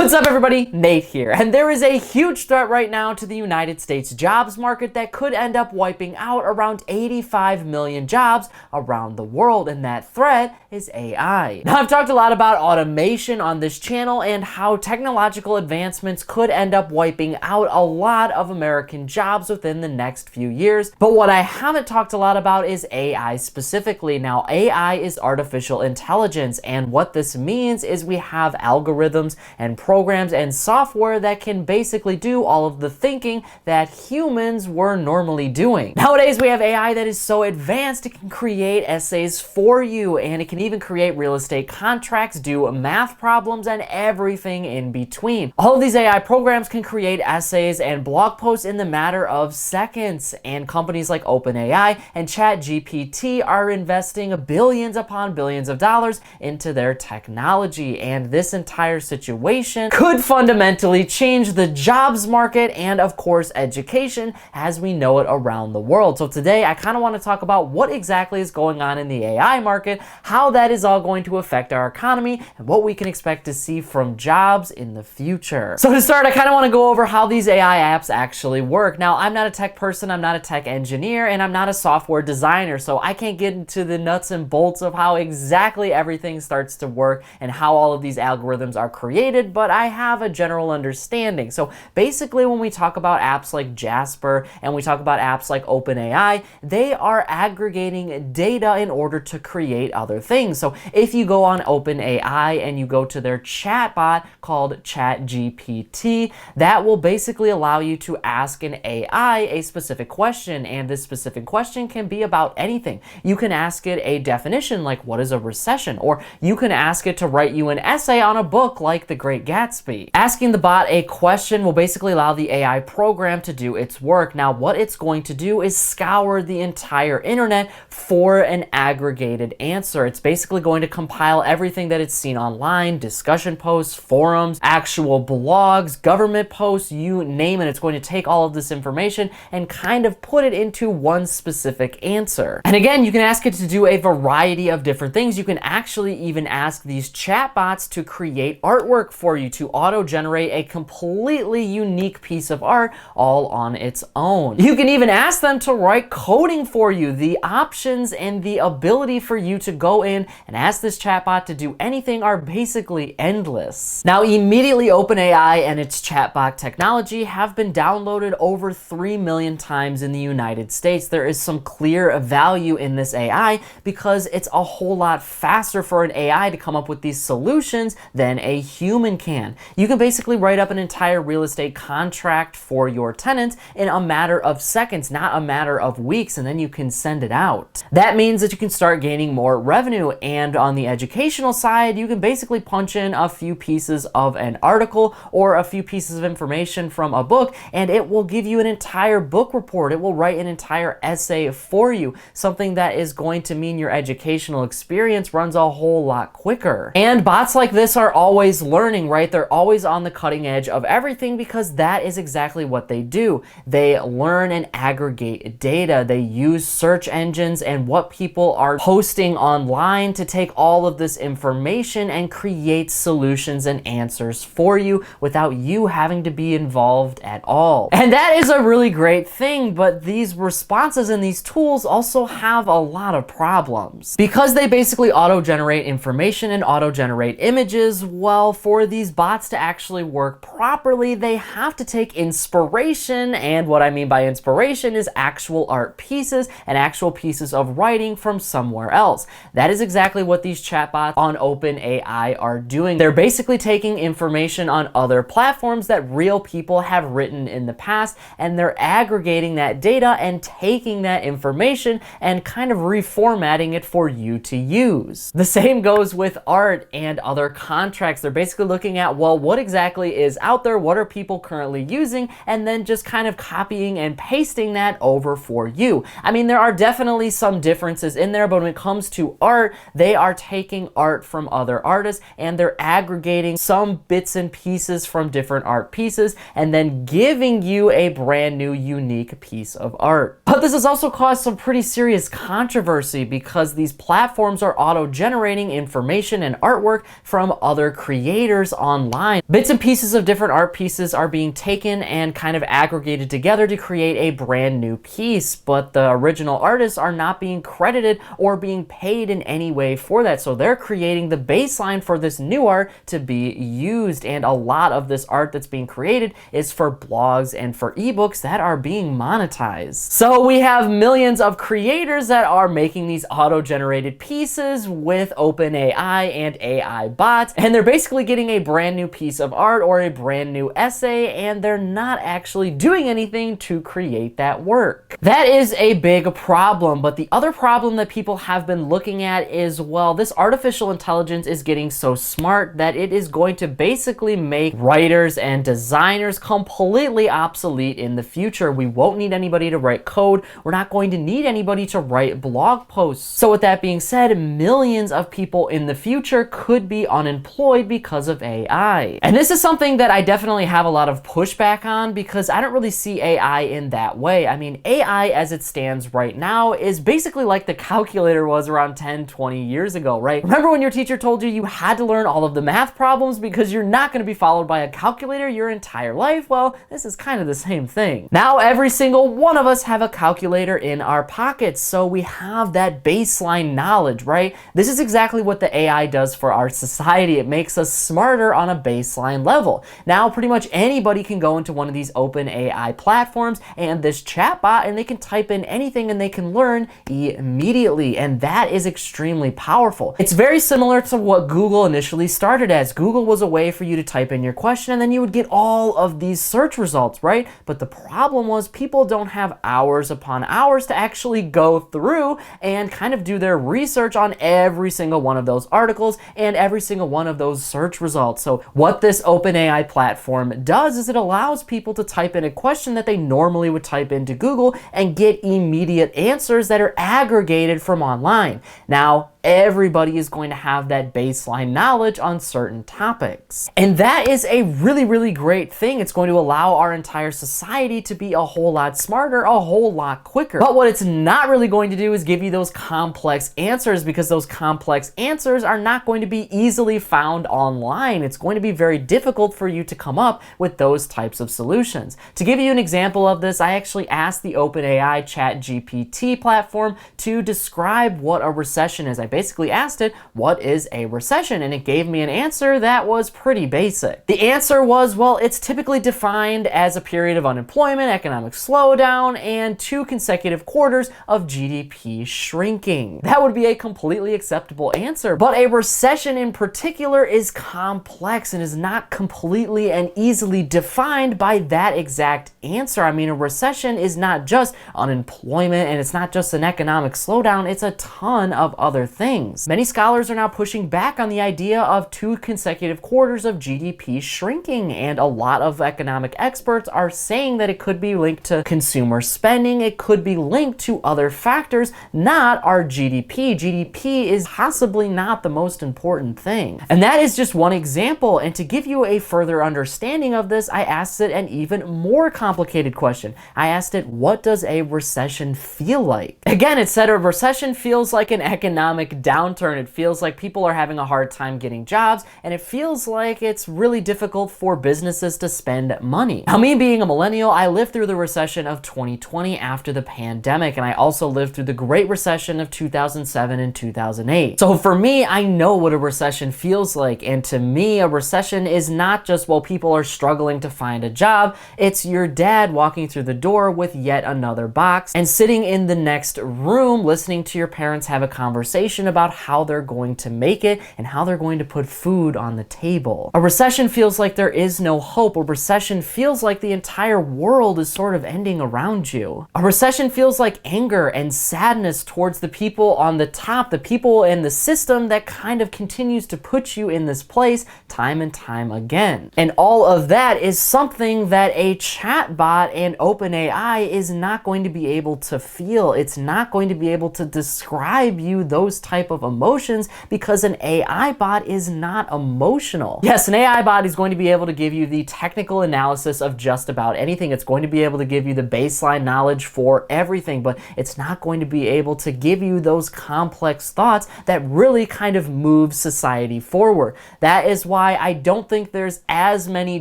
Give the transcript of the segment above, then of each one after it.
What's up everybody, Nate here, and there is a huge threat right now to the United States jobs market that could end up wiping out around 85 million jobs around the world, and that threat is AI. Now, I've talked a lot about automation on this channel and how technological advancements could end up wiping out a lot of American jobs within the next few years, but what I haven't talked a lot about is AI specifically. Now, AI is artificial intelligence, and what this means is we have algorithms and programs and software that can basically do all of the thinking that humans were normally doing. Nowadays, we have AI that is so advanced it can create essays for you, and it can even create real estate contracts, do math problems, and everything in between. All of these AI programs can create essays and blog posts in the matter of seconds, and companies like OpenAI and ChatGPT are investing billions upon billions of dollars into their technology, and this entire situation could fundamentally change the jobs market and, of course, education as we know it around the world. So today, I kind of want to talk about what exactly is going on in the AI market, how that is all going to affect our economy, and what we can expect to see from jobs in the future. So to start, I kind of want to go over how these AI apps actually work. Now, I'm not a tech person, I'm not a tech engineer, and I'm not a software designer, so I can't get into the nuts and bolts of how exactly everything starts to work and how all of these algorithms are created, but I have a general understanding. So basically, when we talk about apps like Jasper and we talk about apps like OpenAI, they are aggregating data in order to create other things. So if you go on OpenAI and you go to their chatbot called ChatGPT, that will basically allow you to ask an AI a specific question, and this specific question can be about anything. You can ask it a definition like what is a recession, or you can ask it to write you an essay on a book like The Great Gatsby. Asking the bot a question will basically allow the AI program to do its work. Now, what it's going to do is scour the entire internet for an aggregated answer. It's basically going to compile everything that it's seen online, discussion posts, forums, actual blogs, government posts, you name it. It's going to take all of this information and kind of put it into one specific answer. And again, you can ask it to do a variety of different things. You can actually even ask these chatbots to create artwork for you, to auto-generate a completely unique piece of art all on its own. You can even ask them to write coding for you. The options and the ability for you to go in and ask this chatbot to do anything are basically endless. Now, immediately OpenAI and its chatbot technology have been downloaded over 3 million times in the United States. There is some clear value in this AI because it's a whole lot faster for an AI to come up with these solutions than a human can. You can basically write up an entire real estate contract for your tenants in a matter of seconds, not a matter of weeks, and then you can send it out. That means that you can start gaining more revenue, and on the educational side, you can basically punch in a few pieces of an article or a few pieces of information from a book, and it will give you an entire book report. It will write an entire essay for you, something that is going to mean your educational experience runs a whole lot quicker. And bots like this are always learning, right? They're always on the cutting edge of everything because that is exactly what they do. They learn and aggregate data. They use search engines and what people are posting online to take all of this information and create solutions and answers for you without you having to be involved at all. And that is a really great thing, but these responses and these tools also have a lot of problems. Because they basically auto-generate information and auto-generate images, well, for these bots to actually work properly, they have to take inspiration, and what I mean by inspiration is actual art pieces and actual pieces of writing from somewhere else. That is exactly what these chatbots on OpenAI are doing. They're basically taking information on other platforms that real people have written in the past, and they're aggregating that data and taking that information and kind of reformatting it for you to use. The same goes with art and other contracts. They're basically looking at, well, what exactly is out there? What are people currently using? And then just kind of copying and pasting that over for you. I mean, there are definitely some differences in there, but when it comes to art, they are taking art from other artists and they're aggregating some bits and pieces from different art pieces and then giving you a brand new unique piece of art. But this has also caused some pretty serious controversy because these platforms are auto-generating information and artwork from other creators on online. Bits and pieces of different art pieces are being taken and kind of aggregated together to create a brand new piece, but the original artists are not being credited or being paid in any way for that. So they're creating the baseline for this new art to be used, and a lot of this art that's being created is for blogs and for ebooks that are being monetized. So we have millions of creators that are making these auto-generated pieces with OpenAI and AI bots, and they're basically getting a brand new piece of art or a brand new essay, and they're not actually doing anything to create that work. That is a big problem, but the other problem that people have been looking at is, well, this artificial intelligence is getting so smart that it is going to basically make writers and designers completely obsolete in the future. We won't need anybody to write code. We're not going to need anybody to write blog posts. So with that being said, millions of people in the future could be unemployed because of AI. And this is something that I definitely have a lot of pushback on, because I don't really see AI in that way. I mean, AI as it stands right now is basically like the calculator was around 10, 20 years ago, right? Remember when your teacher told you you had to learn all of the math problems because you're not going to be followed by a calculator your entire life? Well, this is kind of the same thing. Now every single one of us have a calculator in our pockets, so we have that baseline knowledge, right? This is exactly what the AI does for our society. It makes us smarter on a baseline level. Now pretty much anybody can go into one of these open AI platforms and this chatbot, and they can type in anything and they can learn immediately, and that is extremely powerful. It's very similar to what Google initially started as. Google was a way for you to type in your question and then you would get all of these search results, right? But the problem was people don't have hours upon hours to actually go through and kind of do their research on every single one of those articles and every single one of those search results. So what this OpenAI platform does is it allows people to type in a question that they normally would type into Google and get immediate answers that are aggregated from online. Now, everybody is going to have that baseline knowledge on certain topics. And that is a really, really great thing. It's going to allow our entire society to be a whole lot smarter, a whole lot quicker. But what it's not really going to do is give you those complex answers, because those complex answers are not going to be easily found online. It's going to be very difficult for you to come up with those types of solutions. To give you an example of this, I actually asked the OpenAI ChatGPT platform to describe what a recession is. I basically asked it, what is a recession? And it gave me an answer that was pretty basic. The answer was, well, it's typically defined as a period of unemployment, economic slowdown, and 2 consecutive quarters of GDP shrinking. That would be a completely acceptable answer, but a recession in particular is complex and is not completely and easily defined by that exact answer. I mean, a recession is not just unemployment and it's not just an economic slowdown, it's a ton of other things. Many scholars are now pushing back on the idea of 2 consecutive quarters of GDP shrinking, and a lot of economic experts are saying that it could be linked to consumer spending, it could be linked to other factors, not our GDP. GDP is possibly not the most important thing. And that is just one example, and to give you a further understanding of this, I asked it an even more complicated question. I asked it, what does a recession feel like? Again, it said a recession feels like an economic downturn. It feels like people are having a hard time getting jobs, and it feels like it's really difficult for businesses to spend money. Now, me being a millennial, I lived through the recession of 2020 after the pandemic, and I also lived through the Great Recession of 2007 and 2008. So for me, I know what a recession feels like, and to me, a recession is not just, well, people are struggling to find a job. It's your dad walking through the door with yet another box and sitting in the next room listening to your parents have a conversation about how they're going to make it and how they're going to put food on the table. A recession feels like there is no hope. A recession feels like the entire world is sort of ending around you. A recession feels like anger and sadness towards the people on the top, the people in the system that kind of continues to put you in this place time and time again. And all of that is something that a chatbot and OpenAI is not going to be able to feel. It's not going to be able to describe you those type of emotions because an AI bot is not emotional. Yes, an AI bot is going to be able to give you the technical analysis of just about anything. It's going to be able to give you the baseline knowledge for everything, but it's not going to be able to give you those complex thoughts that really kind of move society forward. That is why I don't think there's as many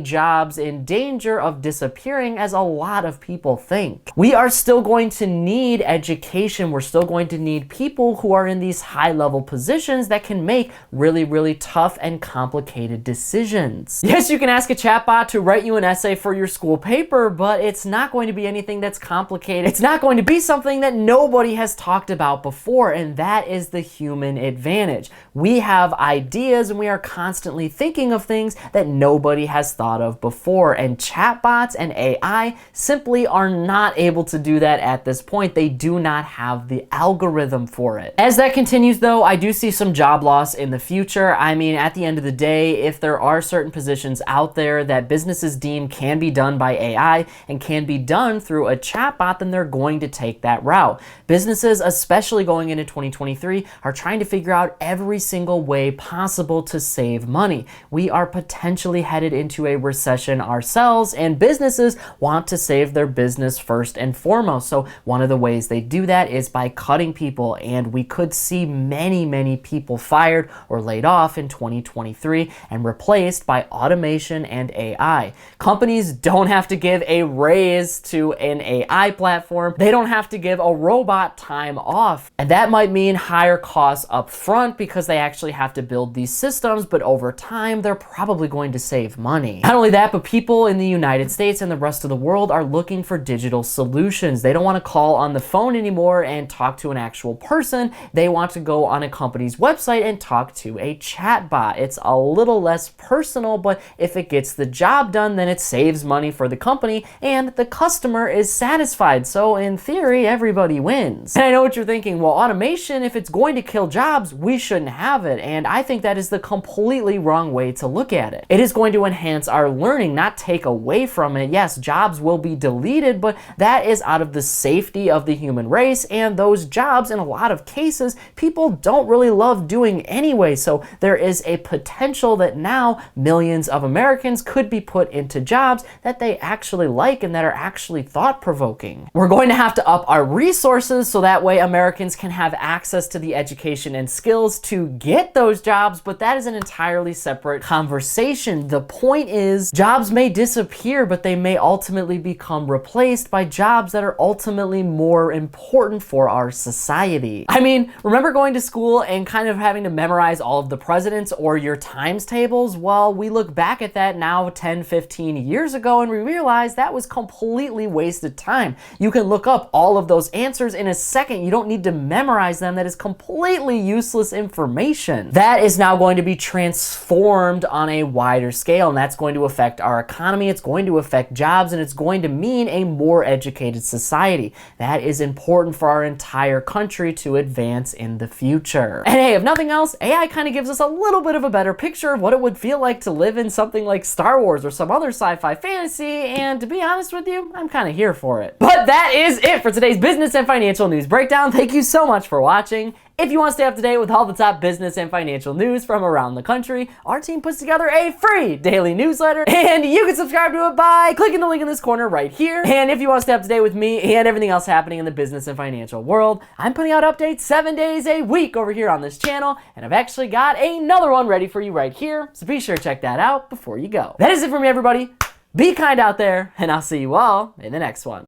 jobs in danger of disappearing as a lot of people think. We are still going to need education. We're still going to need people who are in these high-level positions that can make really, really tough and complicated decisions. Yes, you can ask a chatbot to write you an essay for your school paper, but it's not going to be anything that's complicated. It's not going to be something that nobody has talked about before, and that is the human advantage. We have ideas and we are constantly thinking of things that nobody has thought of before, and chatbots and AI simply are not able to do that at this point. They do not have the algorithm for it. As that continues though, I do see some job loss in the future. I mean, at the end of the day, if there are certain positions out there that businesses deem can be done by AI and can be done through a chatbot, then they're going to take that route. Businesses, especially going into 2023, are trying to figure out every single way possible to save money. We are potentially headed into a recession ourselves, and businesses want to save their business first and foremost. So one of the ways they do that is by cutting people, and we could see many people fired or laid off in 2023 and replaced by automation and AI. Companies don't have to give a raise to an AI platform. They don't have to give a robot time off. And that might mean higher costs up front because they actually have to build these systems, but over time, they're probably going to save money. Not only that, but people in the United States and the rest of the world are looking for digital solutions. They don't want to call on the phone anymore and talk to an actual person. They want to go on a company's website and talk to a chatbot. It's a little less personal, but if it gets the job done, then it saves money for the company and the customer is satisfied. So in theory, everybody wins. And I know what you're thinking, well, automation, if it's going to kill jobs, we shouldn't have it. And I think that is the completely wrong way to look at it. It is going to enhance our learning, not take away from it. Yes, jobs will be deleted, but that is out of the safety of the human race, and those jobs, in a lot of cases, people don't really love doing anyway. So there is a potential that now millions of Americans could be put into jobs that they actually like and that are actually thought-provoking. We're going to have to up our resources so that way Americans can have access to the education and skills to get those jobs, but that is an entirely separate conversation. The point is, jobs may disappear, but they may ultimately become replaced by jobs that are ultimately more important for our society. I mean, remember going to school and kind of having to memorize all of the presidents or your times tables? Well, we look back at that now 10, 15 years ago and we realize that was completely wasted time. You can look up all of those answers in a second. You don't need to memorize them. That is completely useless information. That is now going to be transformed on a wider scale, and that's going to affect our economy. It's going to affect jobs, and it's going to mean a more educated society. That is important for our entire country to advance in the future. And hey, if nothing else, AI kind of gives us a little bit of a better picture of what it would feel like to live in something like Star Wars or some other sci-fi fantasy, and to be honest with you, I'm kind of here for it. But that is it for today's business and financial news breakdown. Thank you so much for watching. If you want to stay up to date with all the top business and financial news from around the country, our team puts together a free daily newsletter, and you can subscribe to it by clicking the link in this corner right here. And if you want to stay up to date with me and everything else happening in the business and financial world, I'm putting out updates 7 days a week over here on this channel, and I've actually got another one ready for you right here, so be sure to check that out before you go. That is it for me, everybody. Be kind out there, and I'll see you all in the next one.